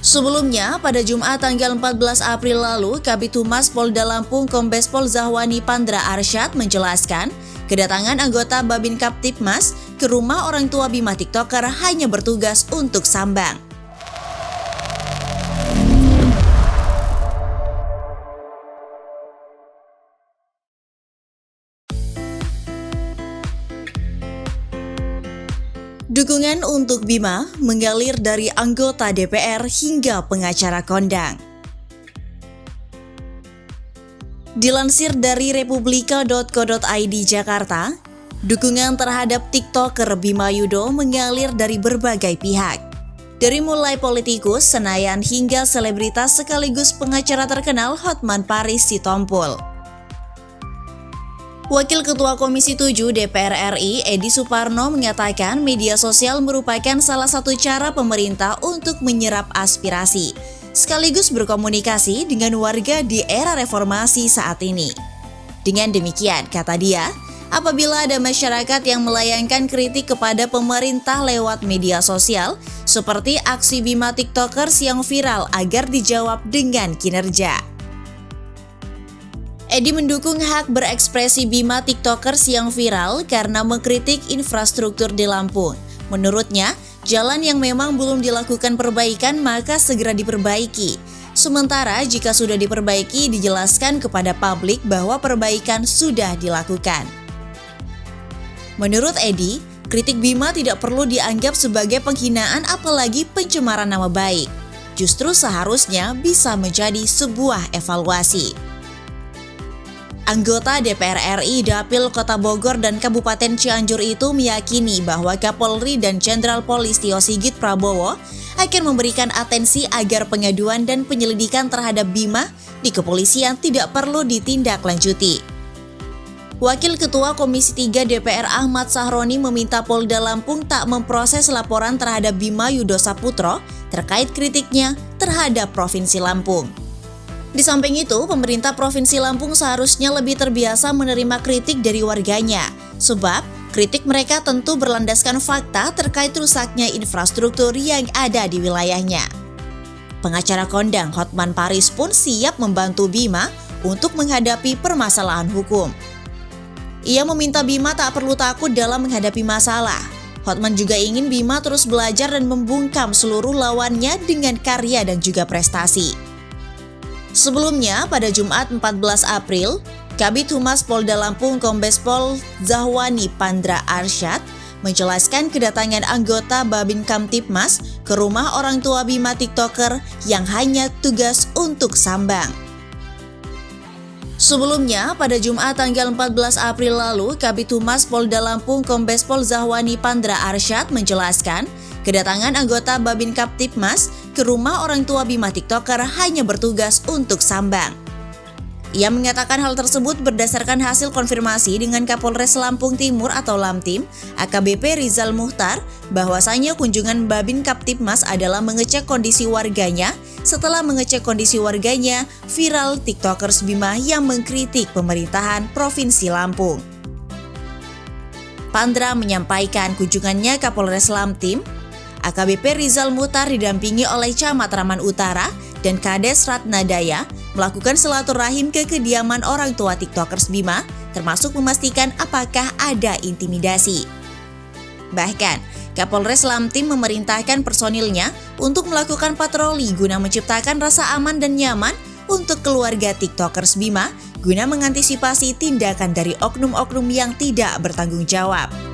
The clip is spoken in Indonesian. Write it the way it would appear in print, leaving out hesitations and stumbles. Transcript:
Sebelumnya, pada Jumat tanggal 14 April lalu, Kabid Humas Polda Lampung Kombes Pol Zahwani Pandra Arsyad menjelaskan, kedatangan anggota Babin Kaptipmas ke rumah orang tua Bima TikToker hanya bertugas untuk sambang. Dukungan untuk Bima mengalir dari anggota DPR hingga pengacara kondang. Dilansir dari republika.co.id Jakarta, dukungan terhadap TikToker Bima Yudo mengalir dari berbagai pihak. Dari mulai politikus, senayan hingga selebritas sekaligus pengacara terkenal Hotman Paris Sitompul. Wakil Ketua Komisi 7 DPR RI, Edi Suparno, mengatakan media sosial merupakan salah satu cara pemerintah untuk menyerap aspirasi, sekaligus berkomunikasi dengan warga di era reformasi saat ini. Dengan demikian, kata dia, apabila ada masyarakat yang melayangkan kritik kepada pemerintah lewat media sosial, seperti aksi Bima TikTokers yang viral agar dijawab dengan kinerja. Edi mendukung hak berekspresi Bima TikTokers yang viral karena mengkritik infrastruktur di Lampung. Menurutnya, jalan yang memang belum dilakukan perbaikan maka segera diperbaiki. Sementara jika sudah diperbaiki, dijelaskan kepada publik bahwa perbaikan sudah dilakukan. Menurut Edi, kritik Bima tidak perlu dianggap sebagai penghinaan apalagi pencemaran nama baik. Justru seharusnya bisa menjadi sebuah evaluasi. Anggota DPR RI Dapil Kota Bogor dan Kabupaten Cianjur itu meyakini bahwa Kapolri dan Jenderal Polisi Tio Sigit Prabowo akan memberikan atensi agar pengaduan dan penyelidikan terhadap Bima di kepolisian tidak perlu ditindaklanjuti. Wakil Ketua Komisi 3 DPR Ahmad Sahroni meminta Polda Lampung tak memproses laporan terhadap Bima Yudo Saputro terkait kritiknya terhadap Provinsi Lampung. Di samping itu, pemerintah Provinsi Lampung seharusnya lebih terbiasa menerima kritik dari warganya, sebab kritik mereka tentu berlandaskan fakta terkait rusaknya infrastruktur yang ada di wilayahnya. Pengacara kondang Hotman Paris pun siap membantu Bima untuk menghadapi permasalahan hukum. Ia meminta Bima tak perlu takut dalam menghadapi masalah. Hotman juga ingin Bima terus belajar dan membungkam seluruh lawannya dengan karya dan juga prestasi. Sebelumnya, pada Jumat 14 April, Kabid Humas Polda Lampung Kombes Pol Zahwani Pandra Arsyad menjelaskan kedatangan anggota Babin Kamtipmas ke rumah orang tua Bima TikToker yang hanya tugas untuk sambang. Sebelumnya, pada Jumat tanggal 14 April lalu, Kabid Humas Polda Lampung Kombes Pol Zahwani Pandra Arsyad menjelaskan kedatangan anggota Babin Kaptipmas ke rumah orang tua Bima TikToker hanya bertugas untuk sambang. Ia mengatakan hal tersebut berdasarkan hasil konfirmasi dengan Kapolres Lampung Timur atau Lamtim, AKBP Rizal Muhtar, bahwasanya kunjungan Babin Kaptipmas adalah mengecek kondisi warganya. Setelah mengecek kondisi warganya, viral TikTokers Bima yang mengkritik pemerintahan Provinsi Lampung. Pandra menyampaikan kunjungannya Kapolres Lamtim, AKBP Rizal Muhtar didampingi oleh Camat Raman Utara dan Kades Ratnadaya melakukan silaturahim ke kediaman orang tua TikTokers Bima, termasuk memastikan apakah ada intimidasi. Bahkan, Kapolres Lamtim memerintahkan personilnya untuk melakukan patroli guna menciptakan rasa aman dan nyaman untuk keluarga TikTokers Bima guna mengantisipasi tindakan dari oknum-oknum yang tidak bertanggung jawab.